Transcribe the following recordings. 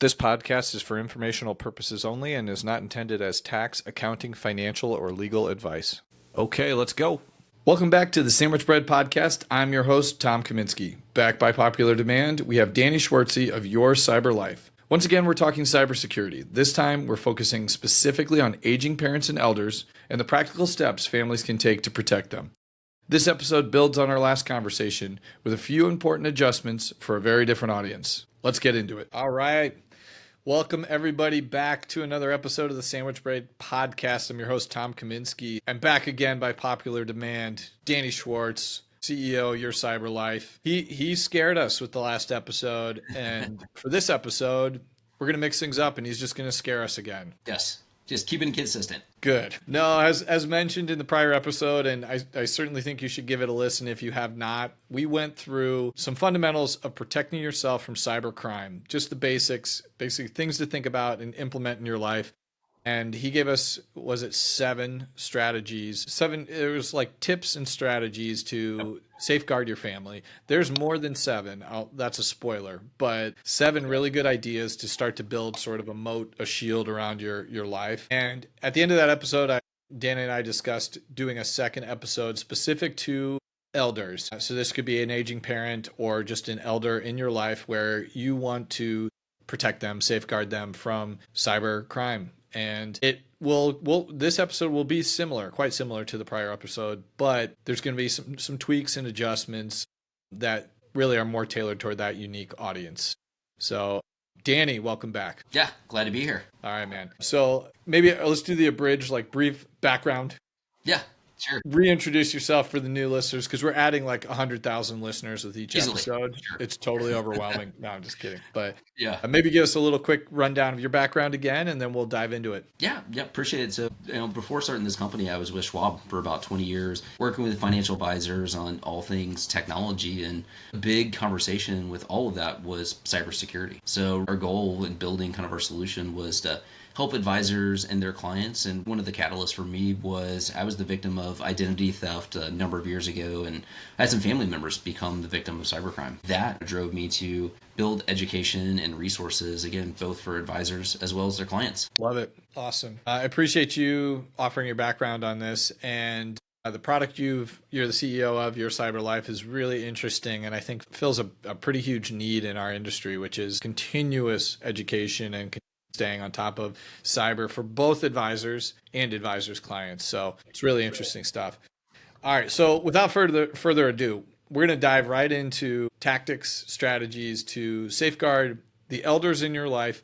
This podcast is for informational purposes only and is not intended as tax, accounting, financial, or legal advice. Okay, let's go. Welcome back to the Sandwich Bread Podcast. I'm your host, Tom Kaminski. Back by popular demand, we have Danny Schwartze of Your Cyber Life. Once again, we're talking cybersecurity. This time, we're focusing specifically on aging parents and elders and the practical steps families can take to protect them. This episode builds on our last conversation with a few important adjustments for a very different audience. Let's get into it. All right. Welcome, everybody, back to another episode of the Sandwich Bread Podcast. I'm your host, Tom Kaminski. I'm back again by popular demand. Danny Schwartze, CEO, Your Cyber Life. He scared us with the last episode, and for this episode, we're going to mix things up, and he's just going to scare us again. Yes, just keeping it consistent. Good. No, as mentioned in the prior episode, and I certainly think you should give it a listen if you have not, we went through some fundamentals of protecting yourself from cybercrime, just the basics, basically things to think about and implement in your life. And he gave us, was it 7 strategies? It was like tips and strategies to safeguard your family. There's more than 7. That's a spoiler, but 7 really good ideas to start to build sort of a moat, a shield around your life. And at the end of that episode, Dan and I discussed doing a second episode specific to elders. So this could be an aging parent or just an elder in your life where you want to protect them, safeguard them from cyber crime. And this episode will be quite similar to the prior episode, but there's going to be some tweaks and adjustments that really are more tailored toward that unique audience. So, Danny, welcome back. Yeah, glad to be here. All right, man. So maybe let's do the abridged, brief background. Yeah, sure. Reintroduce yourself for the new listeners, because we're adding 100,000 listeners with each Easily. episode. Sure. It's totally overwhelming. No, I'm just kidding. But yeah, maybe give us a little quick rundown of your background again, and then we'll dive into it. Yeah, appreciate it. So, before starting this company, I was with Schwab for about 20 years, working with financial advisors on all things technology, and a big conversation with all of that was cybersecurity. So our goal in building kind of our solution was to help advisors and their clients. And one of the catalysts for me was I was the victim of identity theft a number of years ago, and I had some family members become the victim of cybercrime. That drove me to build education and resources, again, both for advisors as well as their clients. Love it. Awesome. I appreciate you offering your background on this. And the product you're the CEO of, Your Cyber Life, is really interesting, and I think fills a pretty huge need in our industry, which is continuous education and staying on top of cyber for both advisors and advisors' clients. So it's really interesting stuff. All right. So without further ado, we're going to dive right into tactics, strategies to safeguard the elders in your life,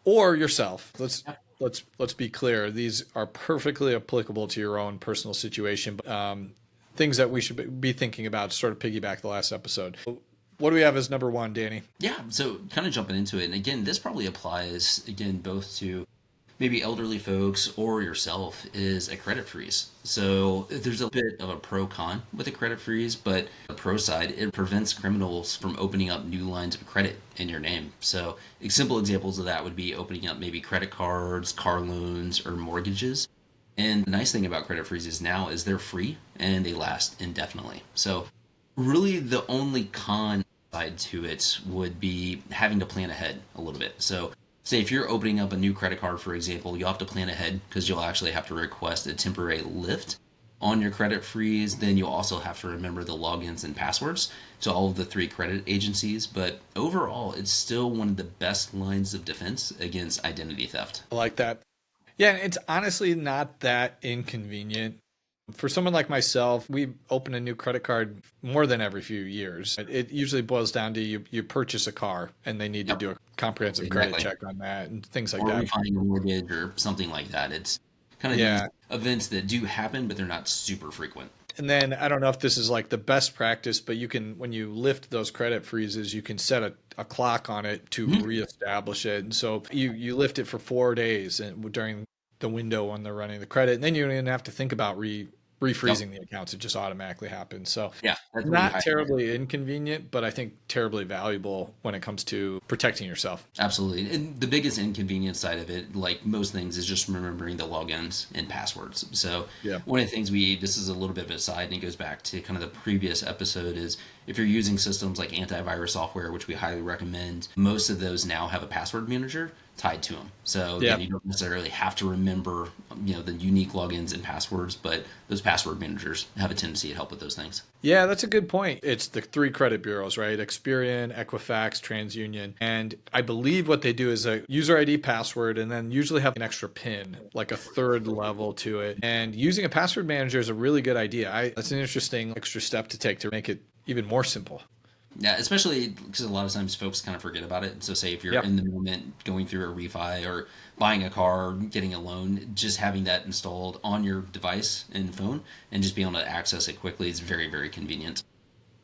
or yourself. Let's be clear. These are perfectly applicable to your own personal situation. Things that we should be thinking about to sort of piggyback the last episode. What do we have as number 1, Danny? Yeah, so kind of jumping into it. And again, this probably applies, both to maybe elderly folks or yourself, is a credit freeze. So there's a bit of a pro-con with a credit freeze, but the pro side, it prevents criminals from opening up new lines of credit in your name. So simple examples of that would be opening up maybe credit cards, car loans, or mortgages. And the nice thing about credit freezes now is they're free and they last indefinitely. So really the only con side to it would be having to plan ahead a little bit. So say if you're opening up a new credit card, for example, you'll have to plan ahead because you'll actually have to request a temporary lift on your credit freeze. Then you'll also have to remember the logins and passwords to all of the 3 credit agencies. But overall, it's still one of the best lines of defense against identity theft. I like that. Yeah, it's honestly not that inconvenient. For someone like myself, we open a new credit card more than every few years. It usually boils down to you purchase a car and they need to do a comprehensive credit check on that and things like that. Or finding a mortgage or something like that. It's kind of these events that do happen, but they're not super frequent. And then I don't know if this is the best practice, but you can, when you lift those credit freezes, you can set a clock on it to reestablish it. And so you lift it for 4 days during the window when they're running the credit, and then you don't even have to think about refreezing the accounts. It just automatically happens. So yeah, that's not terribly inconvenient, but I think terribly valuable when it comes to protecting yourself. Absolutely. And the biggest inconvenience side of it, like most things, is just remembering the logins and passwords. So one of the things this is a little bit of a side, and it goes back to kind of the previous episode, is if you're using systems like antivirus software, which we highly recommend, most of those now have a password manager tied to them. So Yeah. again, you don't necessarily have to remember, the unique logins and passwords, but those password managers have a tendency to help with those things. Yeah, that's a good point. It's the three credit bureaus, right? Experian, Equifax, TransUnion. And I believe what they do is a user ID password and then usually have an extra PIN, like a third level to it. And using a password manager is a really good idea. That's an interesting extra step to take to make it even more simple. Yeah, especially because a lot of times folks kind of forget about it. So, say if you're Yep. in the moment going through a refi or buying a car, getting a loan, just having that installed on your device and phone and just being able to access it quickly is very, very convenient.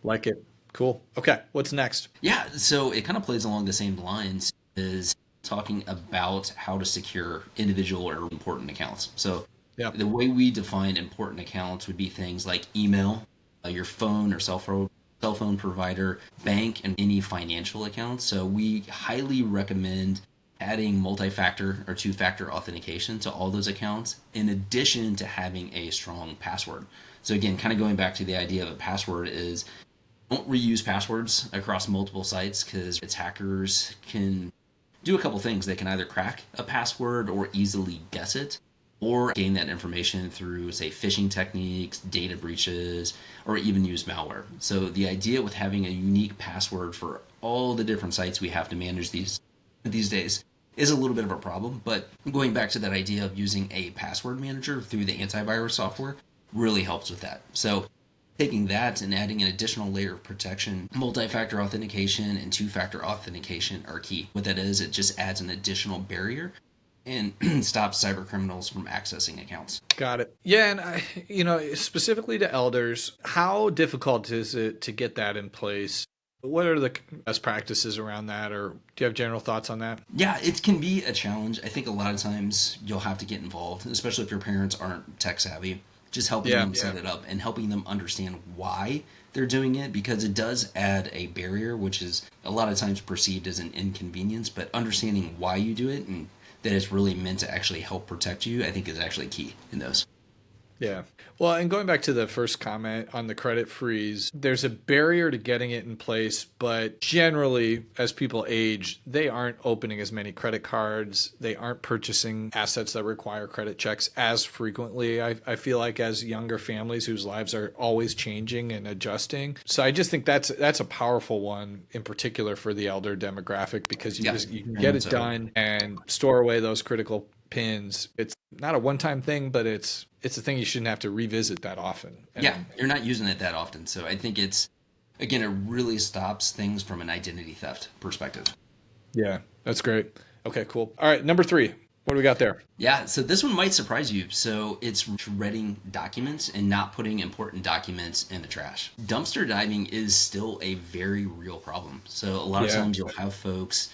Like it. Cool. Okay. What's next? Yeah, so it kind of plays along the same lines as talking about how to secure individual or important accounts. So, Yeah. the way we define important accounts would be things like email, your phone or cell phone provider, bank, and any financial accounts. So we highly recommend adding multi-factor or two-factor authentication to all those accounts in addition to having a strong password. So again, kind of going back to the idea of a password is don't reuse passwords across multiple sites because its hackers can do a couple things. They can either crack a password or easily guess it, or gain that information through, say, phishing techniques, data breaches, or even use malware. So the idea with having a unique password for all the different sites we have to manage these days is a little bit of a problem. But going back to that idea of using a password manager through the antivirus software really helps with that. So taking that and adding an additional layer of protection, multi-factor authentication and two-factor authentication are key. What that is, it just adds an additional barrier and stops cyber criminals from accessing accounts. Got it. Yeah, and specifically to elders, how difficult is it to get that in place? What are the best practices around that, or do you have general thoughts on that? Yeah, it can be a challenge. I think a lot of times you'll have to get involved, especially if your parents aren't tech savvy, just helping them set it up and helping them understand why they're doing it, because it does add a barrier, which is a lot of times perceived as an inconvenience, but understanding why you do it and that it's really meant to actually help protect you, I think is actually key in those. Yeah. Well, and going back to the first comment on the credit freeze, there's a barrier to getting it in place, but generally, as people age, they aren't opening as many credit cards. They aren't purchasing assets that require credit checks as frequently, I feel like, as younger families whose lives are always changing and adjusting. So I just think that's a powerful one in particular for the elder demographic, because you can get it done and store away those critical pins. It's not a one-time thing, but it's a thing you shouldn't have to revisit that often. Yeah, you're not using it that often. So I think it really stops things from an identity theft perspective. Yeah, that's great. Okay, cool. All right, number 3. What do we got there? Yeah, so this one might surprise you. So it's shredding documents and not putting important documents in the trash. Dumpster diving is still a very real problem. So a lot of times you'll have folks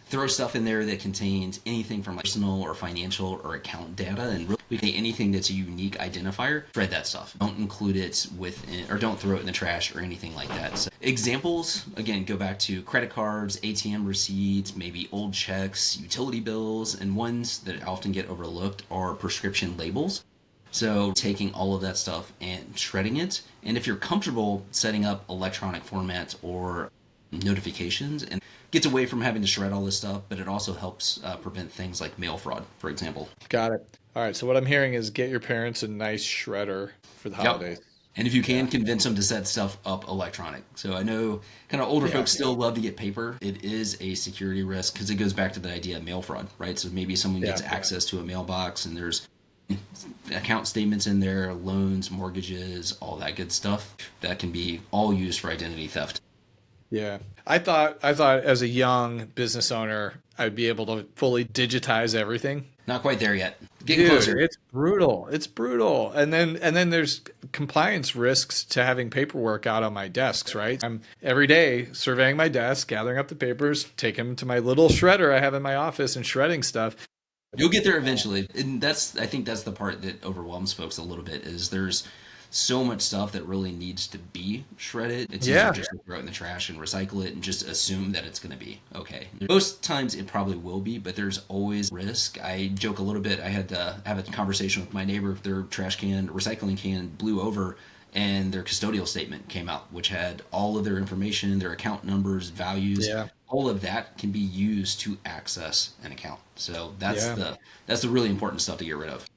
throw stuff in there that contains anything from personal or financial or account data, and really anything that's a unique identifier, shred that stuff. Don't include it within, or don't throw it in the trash or anything like that. So examples, again, go back to credit cards, ATM receipts, maybe old checks, utility bills, and ones that often get overlooked are prescription labels. So taking all of that stuff and shredding it, and if you're comfortable setting up electronic formats or notifications, and gets away from having to shred all this stuff, but it also helps prevent things like mail fraud, for example. Got it. All right, so what I'm hearing is get your parents a nice shredder for the holidays. And if you can, convince them to set stuff up electronic. So I know kind of older folks still love to get paper. It is a security risk because it goes back to the idea of mail fraud, right? So maybe someone gets access to a mailbox and there's account statements in there, loans, mortgages, all that good stuff. That can be all used for identity theft. Yeah. I thought as a young business owner, I'd be able to fully digitize everything. Not quite there yet. Getting closer. It's brutal. It's brutal. And then there's compliance risks to having paperwork out on my desks, right? I'm every day surveying my desk, gathering up the papers, taking them to my little shredder I have in my office and shredding stuff. You'll get there eventually. And I think that's the part that overwhelms folks a little bit, is there's so much stuff that really needs to be shredded. It's easier just to throw it in the trash and recycle it and just assume that it's going to be okay. Most times it probably will be, but there's always risk. I joke a little bit. I had to have a conversation with my neighbor. Their trash can, recycling can blew over, and their custodial statement came out, which had all of their information, their account numbers, values. Yeah. All of that can be used to access an account. So Yeah. that's the really important stuff to get rid of.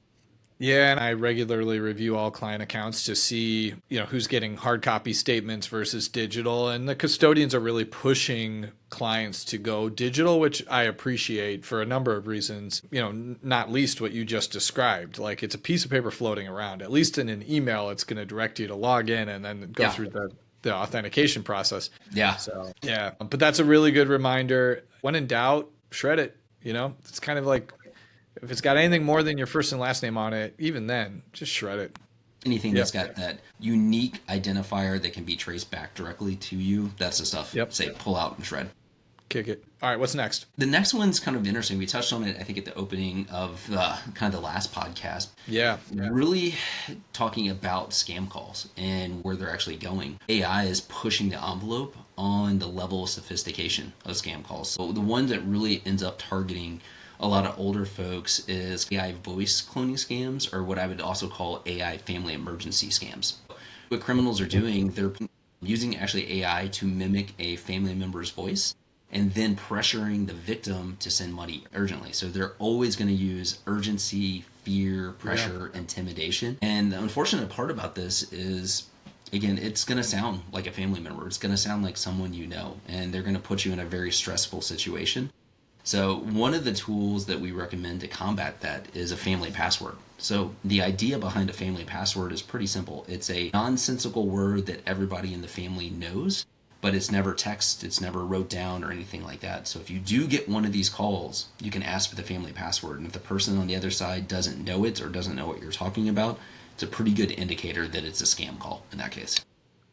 Yeah, and I regularly review all client accounts to see, who's getting hard copy statements versus digital. And the custodians are really pushing clients to go digital, which I appreciate for a number of reasons, not least what you just described. Like it's a piece of paper floating around. At least in an email, it's going to direct you to log in and then go Yeah. through the authentication process. Yeah. So, yeah, but that's a really good reminder. When in doubt, shred it. It's kind of like, if it's got anything more than your first and last name on it, even then, just shred it. Anything Yep. that's got that unique identifier that can be traced back directly to you, that's the stuff. Yep. Say pull out and shred. Kick it. All right, what's next? The next one's kind of interesting. We touched on it, I think, at the opening of kind of the last podcast. Yeah. Really talking about scam calls and where they're actually going. AI is pushing the envelope on the level of sophistication of scam calls. So the one that really ends up targeting a lot of older folks is AI voice cloning scams, or what I would also call AI family emergency scams. What criminals are doing, they're using actually AI to mimic a family member's voice and then pressuring the victim to send money urgently. So they're always going to use urgency, fear, pressure, intimidation. And the unfortunate part about this is, again, it's going to sound like a family member. It's going to sound like someone you know, and they're going to put you in a very stressful situation. So one of the tools that we recommend to combat that is a family password. So the idea behind a family password is pretty simple. It's a nonsensical word that everybody in the family knows, but it's never text, it's never wrote down or anything like that. So if you do get one of these calls, you can ask for the family password. And if the person on the other side doesn't know it or doesn't know what you're talking about, it's a pretty good indicator that it's a scam call in that case.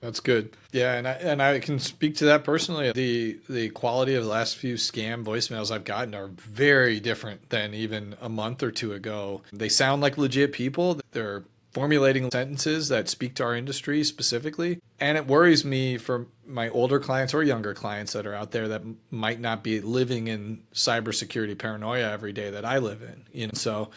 That's good. Yeah, and I can speak to that personally. The quality of the last few scam voicemails I've gotten are very different than even a month or two ago. They sound like legit people. They're formulating sentences that speak to our industry specifically. And it worries me for my older clients or younger clients that are out there that might not be living in cybersecurity paranoia every day that I live in. So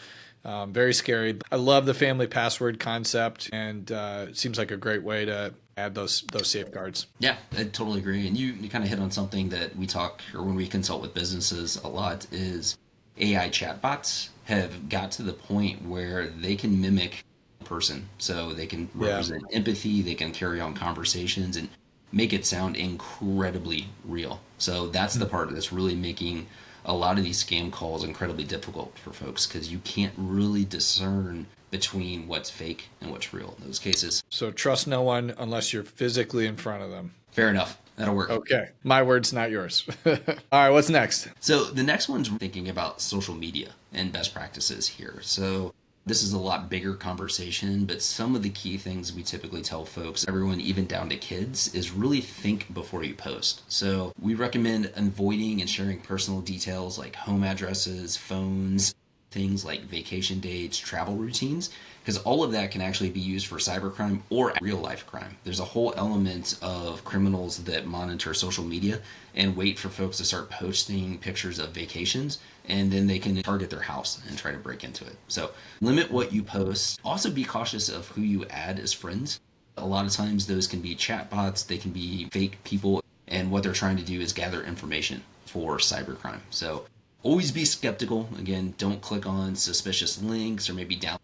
very scary. I love the family password concept, and it seems like a great way to add those safeguards. Yeah, I totally agree. And you kind of hit on something that we talk, or when we consult with businesses a lot, is AI chatbots have got to the point where they can mimic a person. So they can represent empathy, they can carry on conversations and make it sound incredibly real. So that's the part that's really making a lot of these scam calls incredibly difficult for folks, because you can't really discern between what's fake and what's real in those cases. So trust no one unless you're physically in front of them. Fair enough. That'll work. Okay. My words, not yours. All right, what's next? So the next one's thinking about social media and best practices here. So this is a lot bigger conversation, but some of the key things we typically tell folks, everyone even down to kids, is really think before you post. So we recommend avoiding and sharing personal details like home addresses, phones, things like vacation dates, travel routines, because all of that can actually be used for cybercrime or real life crime. There's a whole element of criminals that monitor social media and wait for folks to start posting pictures of vacations, and then they can target their house and try to break into it. So limit what you post. Also be cautious of who you add as friends. A lot of times those can be chatbots, they can be fake people, and what they're trying to do is gather information for cybercrime. So always be skeptical. Again, don't click on suspicious links or maybe down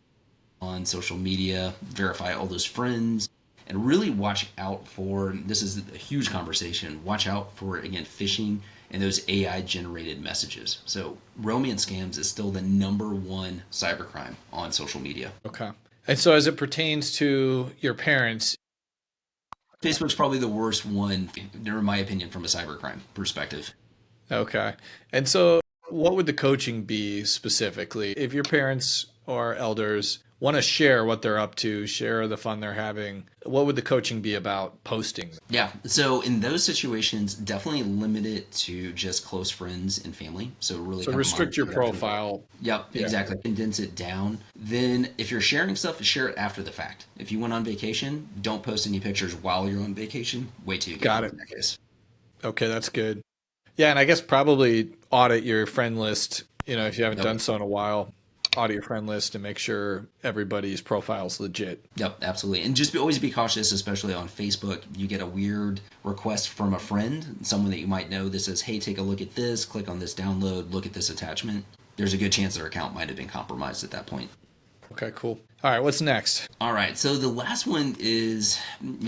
on social media. Verify all those friends, and really watch out for, this is a huge conversation, watch out for, again, phishing and those AI generated messages. So romance scams is still the #1 cybercrime on social media. Okay. And so as it pertains to your parents, Facebook's probably the worst one, in my opinion, from a cybercrime perspective. okay. And so what would the coaching be specifically? If your parents or elders want to share what they're up to, share the fun they're having, what would the coaching be about posting? Yeah. So in those situations, definitely limit it to just close friends and family. So really So restrict your profile. Yep, Yeah. exactly. Condense it down. Then if you're sharing stuff, share it after the fact. If you went on vacation, don't post any pictures while you're on vacation. Wait till you get Got home it. in that case. Okay, that's good. Yeah, and I guess probably audit your friend list, if you haven't done so in a while. audit your friend list and make sure everybody's profile is legit. Yep, absolutely. And just always be cautious, especially on Facebook. You get a weird request from a friend, someone that you might know that says, hey, take a look at this, click on this download, look at this attachment. There's a good chance their account might have been compromised at that point. Okay, cool. All right, what's next? All right, so the last one is,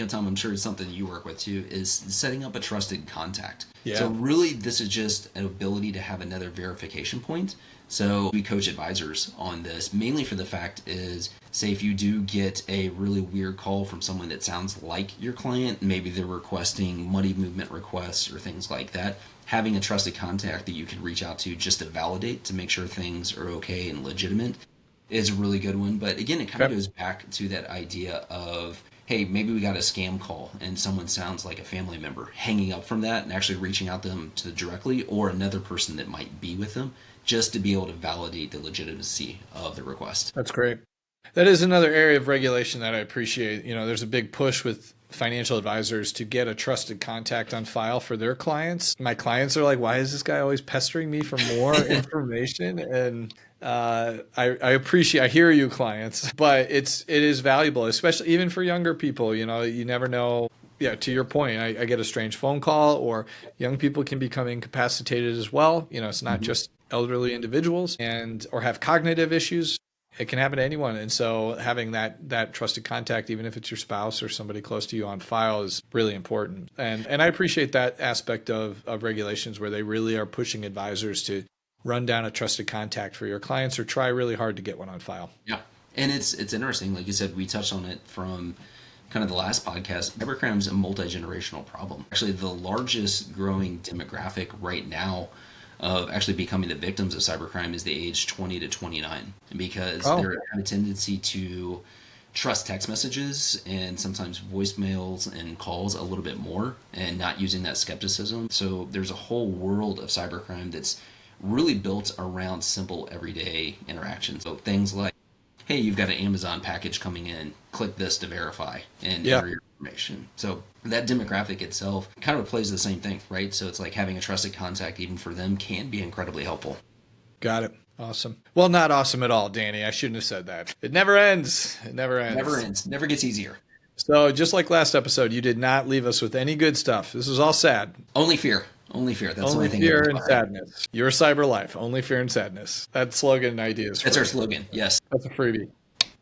Tom, I'm sure it's something you work with too, is setting up a trusted contact. Yeah. So really, this is just an ability to have another verification point. So we coach advisors on this, mainly for the fact is, say if you do get a really weird call from someone that sounds like your client, maybe they're requesting money movement requests or things like that, having a trusted contact that you can reach out to just to validate, to make sure things are okay and legitimate, is a really good one. But again, it kind of goes back to that idea of, hey, maybe we got a scam call and someone sounds like a family member, hanging up from that and actually reaching out to them directly, or another person that might be with them, just to be able to validate the legitimacy of the request. That's great. That is another area of regulation that I appreciate. There's a big push with financial advisors to get a trusted contact on file for their clients. My clients are like, why is this guy always pestering me for more information? And I hear you, clients, but it is valuable, especially even for younger people. You never know. Yeah, to your point, I get a strange phone call, or young people can become incapacitated as well. It's not just elderly individuals or have cognitive issues. It can happen to anyone. And so having that trusted contact, even if it's your spouse or somebody close to you on file, is really important. And I appreciate that aspect of regulations where they really are pushing advisors to run down a trusted contact for your clients or try really hard to get one on file. Yeah. And it's interesting. Like you said, we touched on it from kind of the last podcast. Cybercrime is a multi-generational problem. Actually, the largest growing demographic right now of actually becoming the victims of cybercrime is the age 20 to 29, because they have a tendency to trust text messages and sometimes voicemails and calls a little bit more, and not using that skepticism. So there's a whole world of cybercrime that's really built around simple everyday interactions. So things like, hey, you've got an Amazon package coming in, click this to verify and enter your information. So that demographic itself kind of plays the same thing, right? So it's like having a trusted contact, even for them, can be incredibly helpful. Got it. Awesome. Well, not awesome at all, Danny. I shouldn't have said that. It never ends. It never ends. Never ends. Never gets easier. So just like last episode, you did not leave us with any good stuff. This was all sad. Only fear. Only fear. That's only the only thing. Fear and sadness. Your cyber life. Only fear and sadness. That slogan and ideas. That's our slogan. Yes. That's a freebie.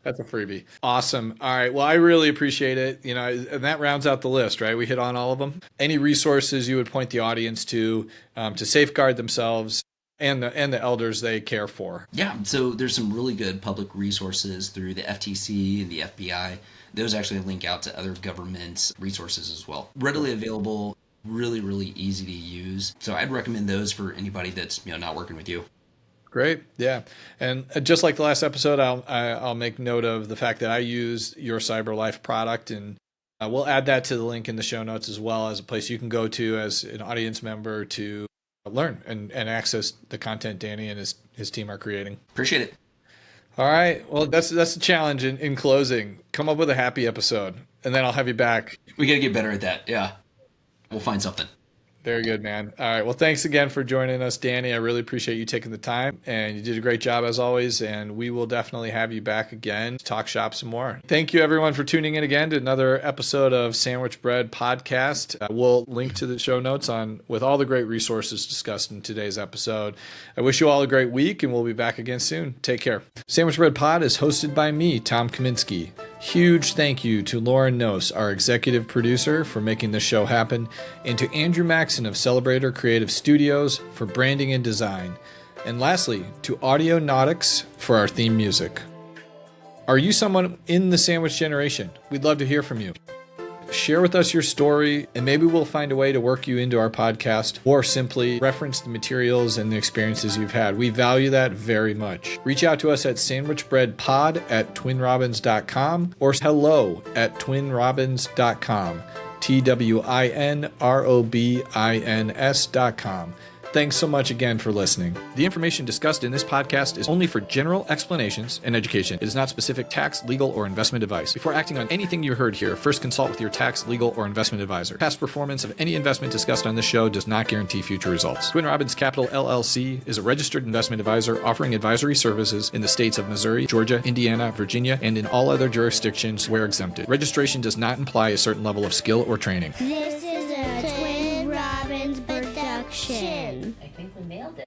That's a freebie. Awesome. All right. Well, I really appreciate it. And that rounds out the list, right? We hit on all of them. Any resources you would point the audience to safeguard themselves and the elders they care for? Yeah. So there's some really good public resources through the FTC and the FBI. Those actually link out to other government resources as well. Readily available, really, really easy to use. So I'd recommend those for anybody that's not working with you. Great. Yeah. And just like the last episode, I'll make note of the fact that I use your CyberLife product, and we'll add that to the link in the show notes, as well as a place you can go to as an audience member to learn and access the content Danny and his team are creating. Appreciate it. All right. Well, that's the challenge in closing. Come up with a happy episode, and then I'll have you back. We got to get better at that. Yeah. We'll find something. Very good, man. All right. Well, thanks again for joining us, Danny. I really appreciate you taking the time, and you did a great job as always. And we will definitely have you back again to talk shop some more. Thank you, everyone, for tuning in again to another episode of Sandwich Bread Podcast. We'll link to the show notes with all the great resources discussed in today's episode. I wish you all a great week, and we'll be back again soon. Take care. Sandwich Bread Pod is hosted by me, Tom Kaminski. Huge thank you to Lauren Nose, our executive producer, for making this show happen, and to Andrew Maxon of Celebrator Creative Studios for branding and design. And lastly, to Audionautics for our theme music. Are you someone in the sandwich generation? We'd love to hear from you. Share with us your story, and maybe we'll find a way to work you into our podcast, or simply reference the materials and the experiences you've had. We value that very much. Reach out to us at sandwichbreadpod@twinrobins.com or hello@twinrobins.com. TWINROBINS.com. Thanks so much again for listening. The information discussed in this podcast is only for general explanations and education. It is not specific tax, legal, or investment advice. Before acting on anything you heard here, first consult with your tax, legal, or investment advisor. Past performance of any investment discussed on this show does not guarantee future results. Twin Robins Capital LLC is a registered investment advisor offering advisory services in the states of Missouri, Georgia, Indiana, Virginia, and in all other jurisdictions where exempted. Registration does not imply a certain level of skill or training. This is a